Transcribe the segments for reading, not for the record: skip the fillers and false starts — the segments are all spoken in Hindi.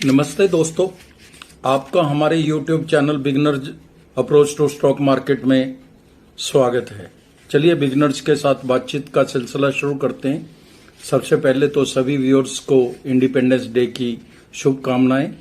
नमस्ते दोस्तों, आपका हमारे YouTube channel beginners approach to stock market में स्वागत है। चलिए बिगनर्स के साथ बातचीत का सिलसिला शुरू करते हैं। सबसे पहले तो सभी व्यूअर्स को इंडिपेंडेंस डे की शुभकामनाएं।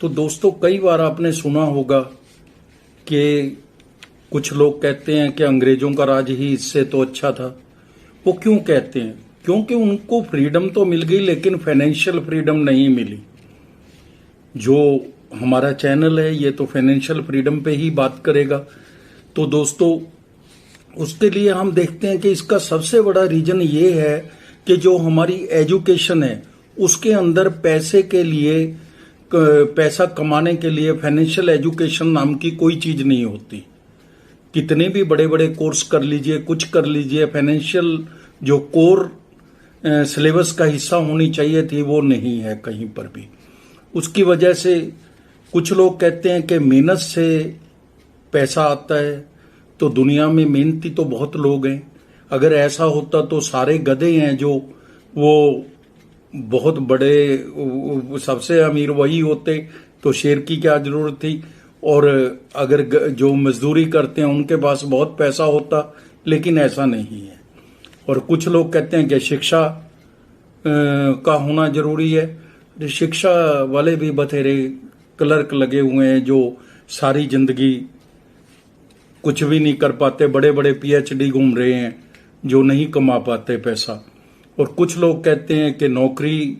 तो दोस्तों, कई बार आपने सुना होगा कि कुछ लोग कहते हैं कि अंग्रेजों का राज ही इससे तो अच्छा था। वो क्यों कहते हैं? क्योंकि उनको फ्रीडम तो मिल गई लेकिन फाइनेंशियल फ्रीडम नहीं मिली। जो हमारा चैनल है ये तो फाइनेंशियल फ्रीडम पे ही बात करेगा। तो दोस्तों, उसके लिए हम देखते हैं कि इसका सबसे बड़ा रीजन ये है कि जो हमारी एजुकेशन है उसके अंदर पैसे के लिए, पैसा कमाने के लिए फाइनेंशियल एजुकेशन नाम की कोई चीज नहीं होती। कितने भी बड़े बड़े कोर्स कर लीजिए, कुछ कर लीजिए, फाइनेंशियल जो कोर सिलेबस का हिस्सा होनी चाहिए थी वो नहीं है कहीं पर भी। उसकी वजह से कुछ लोग कहते हैं कि मेहनत से पैसा आता है। तो दुनिया में मेहनती तो बहुत लोग हैं। अगर ऐसा होता तो सारे गधे हैं जो वो बहुत बड़े सबसे अमीर वही होते, तो शेर की क्या जरूरत थी। और अगर जो मजदूरी करते हैं उनके पास बहुत पैसा होता, लेकिन ऐसा नहीं है। और कुछ लोग कहते हैं कि शिक्षा का होना जरूरी है। शिक्षा वाले भी बथेरे क्लर्क लगे हुए हैं जो सारी जिंदगी कुछ भी नहीं कर पाते, बड़े बड़े पीएचडी घूम रहे हैं जो नहीं कमा पाते पैसा। और कुछ लोग कहते हैं कि नौकरी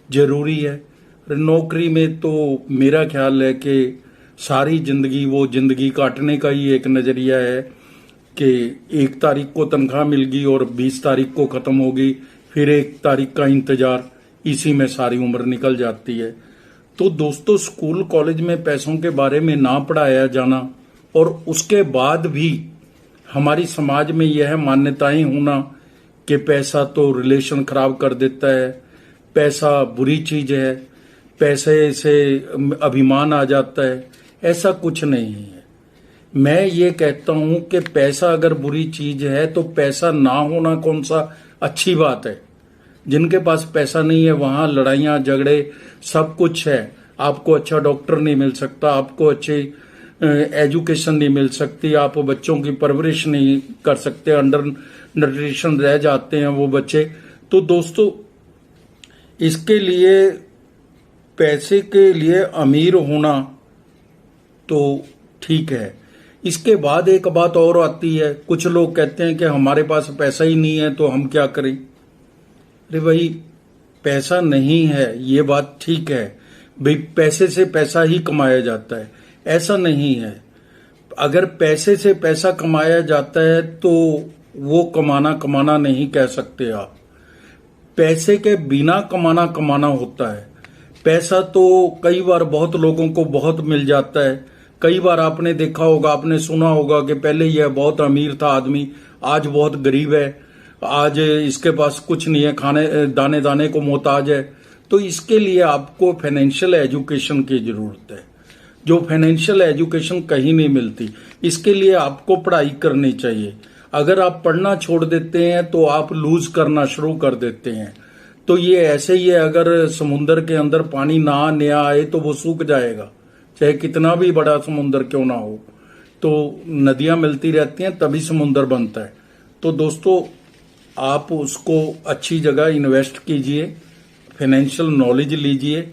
जरूरी है। नौकरी में तो मेरा ख्याल है कि सारी जिंदगी वो जिंदगी काटने का ही एक नजरिया है कि 1 तारीख को तनख्वाह मिल गई और 20 तारीख को खत्म हो गई, फिर 1 तारीख का इंतजार, इसी में सारी उम्र निकल जाती है। तो दोस्तों, स्कूल कॉलेज में पैसों के बारे में ना पढ़ाया जाना और उसके बाद भी हमारी समाज में यह मान्यताएं होना कि पैसा तो रिलेशन खराब कर देता है, पैसा बुरी चीज है, पैसे से अभिमान आ जाता है, ऐसा कुछ नहीं है। मैं ये कहता हूं कि पैसा अगर बुरी चीज है तो पैसा ना होना कौन सा अच्छी बात है। जिनके पास पैसा नहीं है वहां लड़ाइयां झगड़े सब कुछ है। आपको अच्छा डॉक्टर नहीं मिल सकता, आपको अच्छी एजुकेशन नहीं मिल सकती, आप बच्चों की परवरिश नहीं कर सकते, अंडर न्यूट्रिशन रह जाते हैं वो बच्चे। तो दोस्तों, इसके लिए पैसे के लिए अमीर होना तो ठीक है। इसके बाद एक बात और आती है, कुछ लोग कहते हैं कि हमारे पास पैसा ही नहीं है तो हम क्या करें। अरे भाई, पैसा नहीं है ये बात ठीक है भाई, पैसे से पैसा ही कमाया जाता है, ऐसा नहीं है। अगर पैसे से पैसा कमाया जाता है तो वो कमाना नहीं कह सकते आप। पैसे के बिना कमाना होता है। पैसा तो कई बार बहुत लोगों को बहुत मिल जाता है। कई बार आपने देखा होगा, आपने सुना होगा कि पहले यह बहुत अमीर था आदमी, आज बहुत गरीब है, आज इसके पास कुछ नहीं है, खाने दाने दाने को मोहताज है। तो इसके लिए आपको फाइनेंशियल एजुकेशन की जरूरत है, जो फाइनेंशियल एजुकेशन कहीं नहीं मिलती। इसके लिए आपको पढ़ाई करनी चाहिए। अगर आप पढ़ना छोड़ देते हैं तो आप लूज करना शुरू कर देते हैं। तो ये ऐसे ही है, अगर समुद्र के अंदर पानी नया आए तो वो सूख जाएगा, चाहे कितना भी बड़ा समुद्र क्यों ना हो। तो नदियां मिलती रहती हैं तभी समुद्र बनता है। तो दोस्तों, आप उसको अच्छी जगह इन्वेस्ट कीजिए, फाइनेंशियल नॉलेज लीजिए,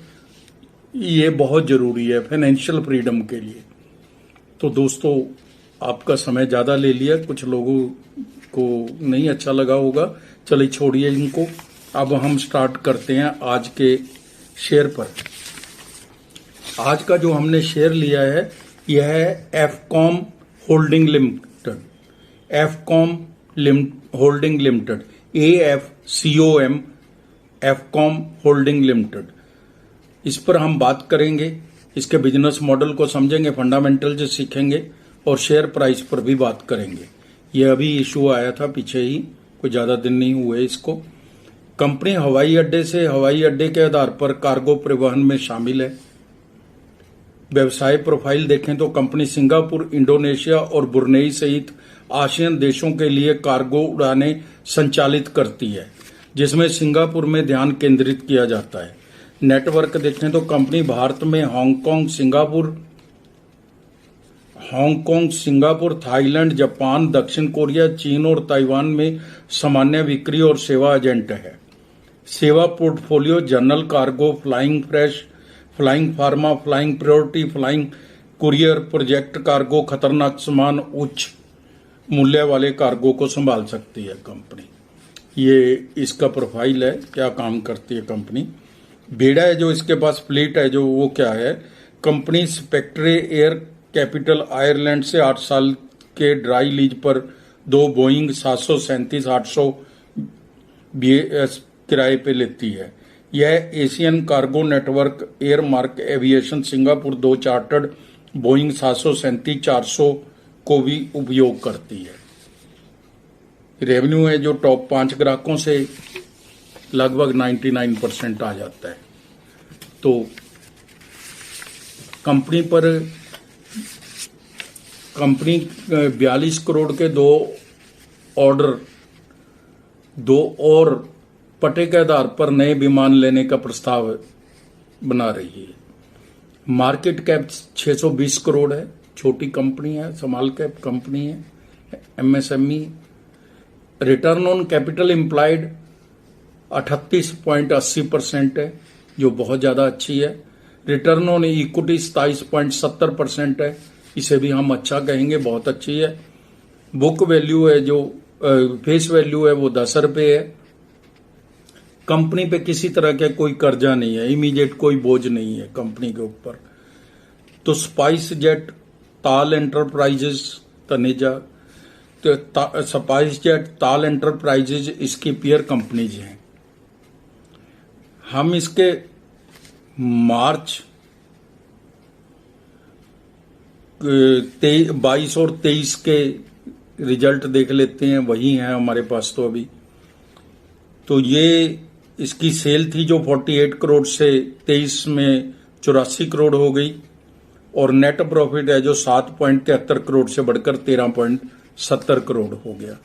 ये बहुत जरूरी है फाइनेंशियल फ्रीडम के लिए। तो दोस्तों, आपका समय ज्यादा ले लिया, कुछ लोगों को नहीं अच्छा लगा होगा, चलिए छोड़िए इनको। अब हम स्टार्ट करते हैं आज के शेयर पर। आज का जो हमने शेयर लिया है यह है AFCOM holding limited. AFCOM holding limited, AFCOM, AFCOM holding limited. इस पर हम बात करेंगे, इसके बिजनेस मॉडल को समझेंगे, फंडामेंटल जो सीखेंगे और शेयर प्राइस पर भी बात करेंगे। यह अभी इशू आया था पीछे ही, कोई ज्यादा दिन नहीं हुए इसको। कंपनी हवाई अड्डे से हवाई अड्डे के आधार पर कार्गो परिवहन में शामिल है। व्यवसाय प्रोफाइल देखें तो कंपनी सिंगापुर, इंडोनेशिया और ब्रुनेई सहित आसियान देशों के लिए कार्गो उड़ानें संचालित करती है, जिसमें सिंगापुर में ध्यान केंद्रित किया जाता है। नेटवर्क देखें तो कंपनी भारत में हांगकांग, सिंगापुर, थाईलैंड, जापान, दक्षिण कोरिया, चीन और ताइवान में सामान्य बिक्री और सेवा एजेंट है। सेवा portfolio general cargo, flying fresh, flying pharma, flying priority, flying courier, project cargo, खतरनाक सामान, उच्च मूल्य वाले कार्गो को संभाल सकती है कंपनी। ये इसका प्रोफाइल है, क्या काम करती है कंपनी। बेड़ा है जो इसके पास फ्लीट है जो वो क्या है, company Spectre air capital Ireland से 8 साल के ड्राई लीज पर 2 बोइंग 737-800 BAS किराए पे लेती है। यह Asian cargo network, air mark aviation Singapore 2 chartered Boeing 737-400 को भी उपयोग करती है। रेवेन्यू है जो टॉप 5 ग्राहकों से लगभग 99% आ जाता है। तो कंपनी 42 करोड़ के 2 और पटे के आधार पर नए विमान लेने का प्रस्ताव बना रही है। मार्केट कैप 620 करोड़ है, छोटी कंपनी है, स्मॉल कैप कंपनी है, MSME। Return on capital employed 38.80% है जो बहुत ज्यादा अच्छी है। रिटर्न ऑन इक्विटी 27.70% है, इसे भी हम अच्छा कहेंगे, बहुत अच्छी है। बुक वैल्यू है जो फेस वैल्यू है वो 10 रुपये है। कंपनी पे किसी तरह का कोई कर्जा नहीं है, इमीडिएट कोई बोझ नहीं है कंपनी के ऊपर। तो स्पाइस जेट, ताल एंटरप्राइजेज, तनेजा, तो स्पाइस जेट, ताल एंटरप्राइजेज इसकी पीयर कंपनीज हैं। हम इसके मार्च 22 और 23 के रिजल्ट देख लेते हैं, वही हैं हमारे पास तो अभी। तो ये इसकी सेल थी जो 48 करोड़ से 23 में 84 करोड़ हो गई, और नेट प्रॉफिट है जो 7.73 करोड़ से बढ़कर 13.70 करोड़ हो गया।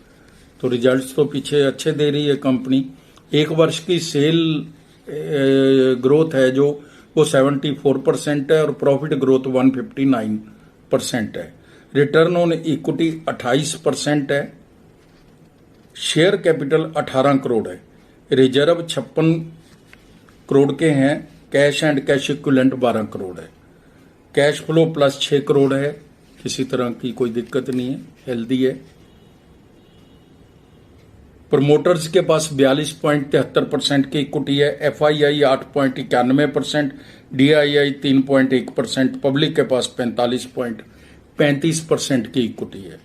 तो रिजल्ट्स तो पीछे अच्छे दे रही है कंपनी। एक वर्ष की सेल ग्रोथ है जो वो 74% है और प्रॉफिट ग्रोथ 159% है। रिटर्न ऑन इक्विटी 28% है। शेयर कैपिटल 18 करोड़ है। रिजर्व 56 करोड़ के हैं। Cash and cash equivalent 12 crore है। कैश फ्लो प्लस 6 करोड़ है, किसी तरह की कोई दिक्कत नहीं है, हेल्दी है। प्रमोटर्स के पास 42.73% की इक्विटी है। FII 8.91%, DII 3.1%, पब्लिक के पास 45.35% की इक्विटी है।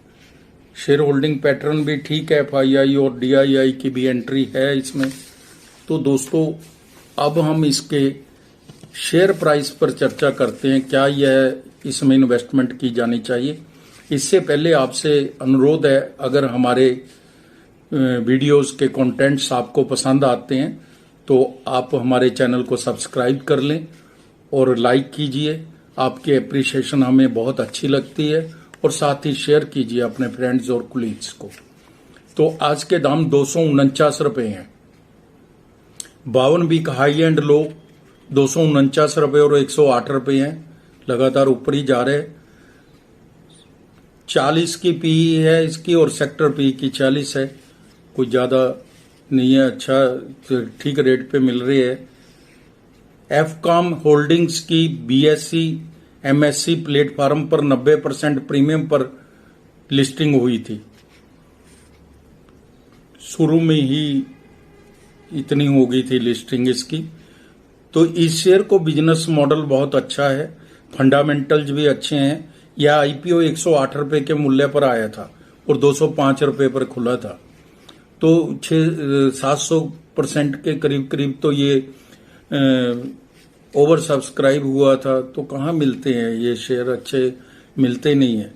शेयर होल्डिंग पैटर्न भी ठीक है, FII और DII की भी एंट्री है इसमें। तो दोस्तों अब हम इसके शेयर प्राइस पर चर्चा करते हैं, क्या यह इसमें इन्वेस्टमेंट की जानी चाहिए। इससे पहले आपसे अनुरोध है, अगर हमारे वीडियोस के कंटेंट्स आपको पसंद आते हैं तो आप हमारे चैनल को सब्सक्राइब कर लें और लाइक कीजिए। आपकी एप्रिसिएशन हमें बहुत अच्छी लगती है, और साथ ही शेयर कीजिए अपने फ्रेंड्स और कुलीग्स को। तो आज के दाम 249 रुपये हैं। 52 वीक हाई एंड लो 249 रुपये और 108 रुपये हैं, लगातार ऊपर ही जा रहे हैं। 40 की पीई है इसकी और सेक्टर पी की 40 है, कोई ज्यादा नहीं है, अच्छा ठीक रेट पे मिल रही है। एफकॉम होल्डिंग्स की BSE MSC प्लेटफॉर्म पर 90% प्रीमियम पर लिस्टिंग हुई थी। शुरू में ही इतनी हो गई थी लिस्टिंग इसकी। तो इस शेयर को बिजनेस मॉडल बहुत अच्छा है, फंडामेंटल्स भी अच्छे हैं। यह IPO 108 रुपये के मूल्य पर आया था और 205 रुपये पर खुला था। तो 700% के करीब करीब तो ये ओवर सब्सक्राइब हुआ था। तो कहाँ मिलते हैं ये शेयर, अच्छे मिलते नहीं है।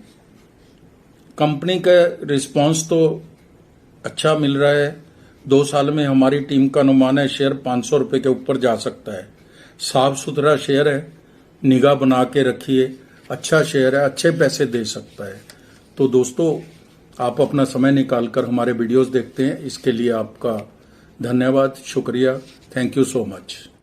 कंपनी का रिस्पांस तो अच्छा मिल रहा है। 2 साल में हमारी टीम का अनुमान है शेयर 500 रुपये के ऊपर जा सकता है। साफ सुथरा शेयर है, निगाह बना के रखिए, अच्छा शेयर है, अच्छे पैसे दे सकता है। तो दोस्तों आप अपना समय निकालकर हमारे वीडियोस देखते हैं, इसके लिए आपका धन्यवाद, शुक्रिया, थैंक यू सो मच।